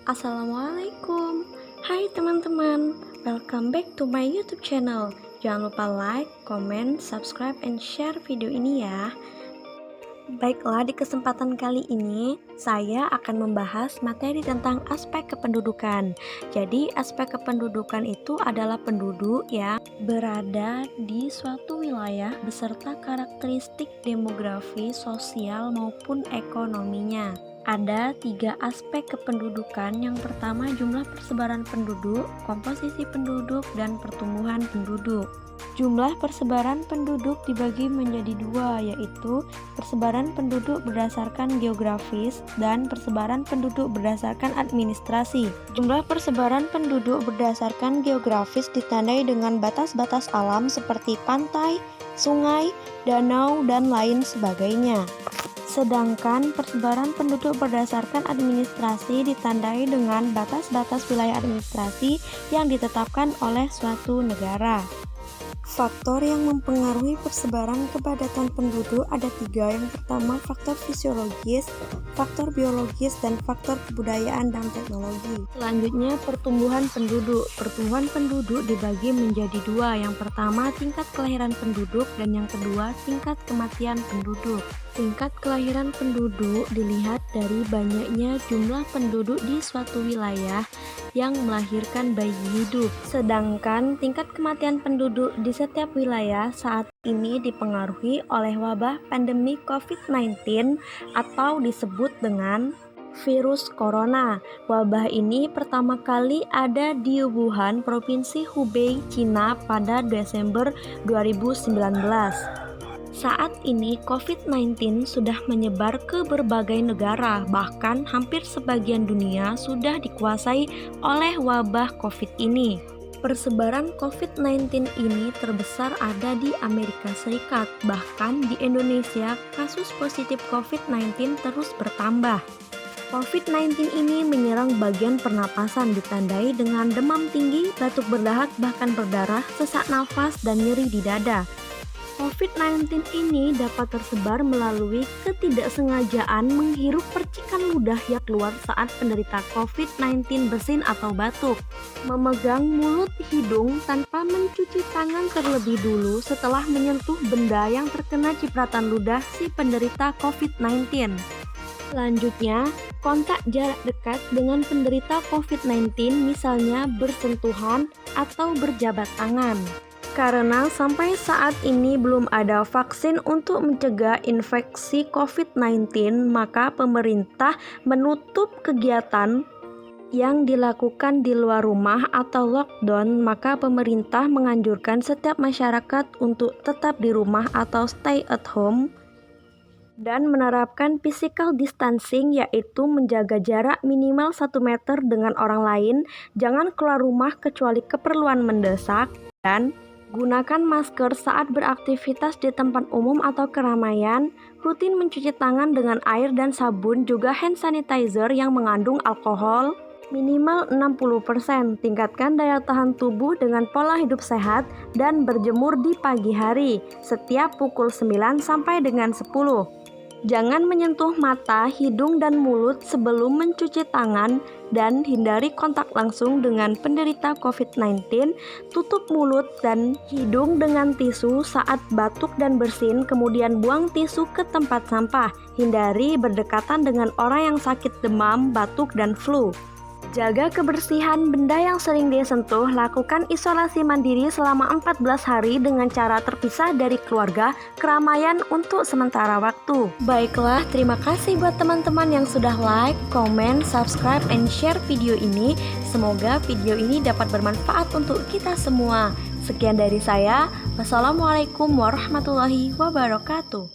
Assalamualaikum. Hai teman-teman, welcome back to my YouTube channel. Jangan lupa like, comment, subscribe, and share video ini ya. Baiklah, di kesempatan kali ini saya akan membahas materi tentang aspek kependudukan. Jadi, aspek kependudukan itu adalah penduduk yang berada di suatu wilayah beserta karakteristik demografi, sosial, maupun ekonominya. Ada 3 aspek kependudukan. Yang pertama, jumlah persebaran penduduk, komposisi penduduk, dan pertumbuhan penduduk. Jumlah persebaran penduduk dibagi menjadi 2, yaitu persebaran penduduk berdasarkan geografis dan persebaran penduduk berdasarkan administrasi. Jumlah persebaran penduduk berdasarkan geografis ditandai dengan batas-batas alam seperti pantai, sungai, danau, dan lain sebagainya. Sedangkan persebaran penduduk berdasarkan administrasi ditandai dengan batas-batas wilayah administrasi yang ditetapkan oleh suatu negara. Faktor yang mempengaruhi persebaran kepadatan penduduk ada 3. Yang pertama, faktor fisiologis, faktor biologis, dan faktor kebudayaan dan teknologi. Selanjutnya, pertumbuhan penduduk. Pertumbuhan penduduk dibagi menjadi 2. Yang pertama, tingkat kelahiran penduduk, dan yang kedua, tingkat kematian penduduk. Tingkat kelahiran penduduk dilihat dari banyaknya jumlah penduduk di suatu wilayah yang melahirkan bayi hidup. Sedangkan tingkat kematian penduduk di setiap wilayah saat ini dipengaruhi oleh wabah pandemi COVID-19 atau disebut dengan virus corona. Wabah ini pertama kali ada di Wuhan, Provinsi Hubei, Cina pada Desember 2019. Saat ini COVID-19 sudah menyebar ke berbagai negara, bahkan hampir sebagian dunia sudah dikuasai oleh wabah COVID ini. Persebaran COVID-19 ini terbesar ada di Amerika Serikat, bahkan di Indonesia kasus positif COVID-19 terus bertambah. COVID-19 ini menyerang bagian pernapasan ditandai dengan demam tinggi, batuk berdahak bahkan berdarah, sesak nafas, dan nyeri di dada. COVID-19 ini dapat tersebar melalui ketidaksengajaan menghirup percikan ludah yang keluar saat penderita COVID-19 bersin atau batuk, memegang mulut hidung tanpa mencuci tangan terlebih dulu setelah menyentuh benda yang terkena cipratan ludah si penderita COVID-19. Selanjutnya, kontak jarak dekat dengan penderita COVID-19 misalnya bersentuhan atau berjabat tangan. Karena sampai saat ini belum ada vaksin untuk mencegah infeksi COVID-19, maka pemerintah menutup kegiatan yang dilakukan di luar rumah atau lockdown. Maka pemerintah menganjurkan setiap masyarakat untuk tetap di rumah atau stay at home dan menerapkan physical distancing, yaitu menjaga jarak minimal 1 meter dengan orang lain, jangan keluar rumah kecuali keperluan mendesak, dan gunakan masker saat beraktivitas di tempat umum atau keramaian, rutin mencuci tangan dengan air dan sabun, juga hand sanitizer yang mengandung alkohol minimal 60%, tingkatkan daya tahan tubuh dengan pola hidup sehat, dan berjemur di pagi hari, setiap pukul 9 sampai dengan 10. Jangan menyentuh mata, hidung, dan mulut sebelum mencuci tangan, dan hindari kontak langsung dengan penderita COVID-19. Tutup mulut dan hidung dengan tisu saat batuk dan bersin, kemudian buang tisu ke tempat sampah. Hindari berdekatan dengan orang yang sakit demam, batuk, dan flu. Jaga kebersihan benda yang sering disentuh. Lakukan isolasi mandiri selama 14 hari dengan cara terpisah dari keluarga, keramaian untuk sementara waktu. Baiklah, terima kasih buat teman-teman yang sudah like, comment, subscribe, and share video ini. Semoga video ini dapat bermanfaat untuk kita semua. Sekian dari saya. Wassalamualaikum warahmatullahi wabarakatuh.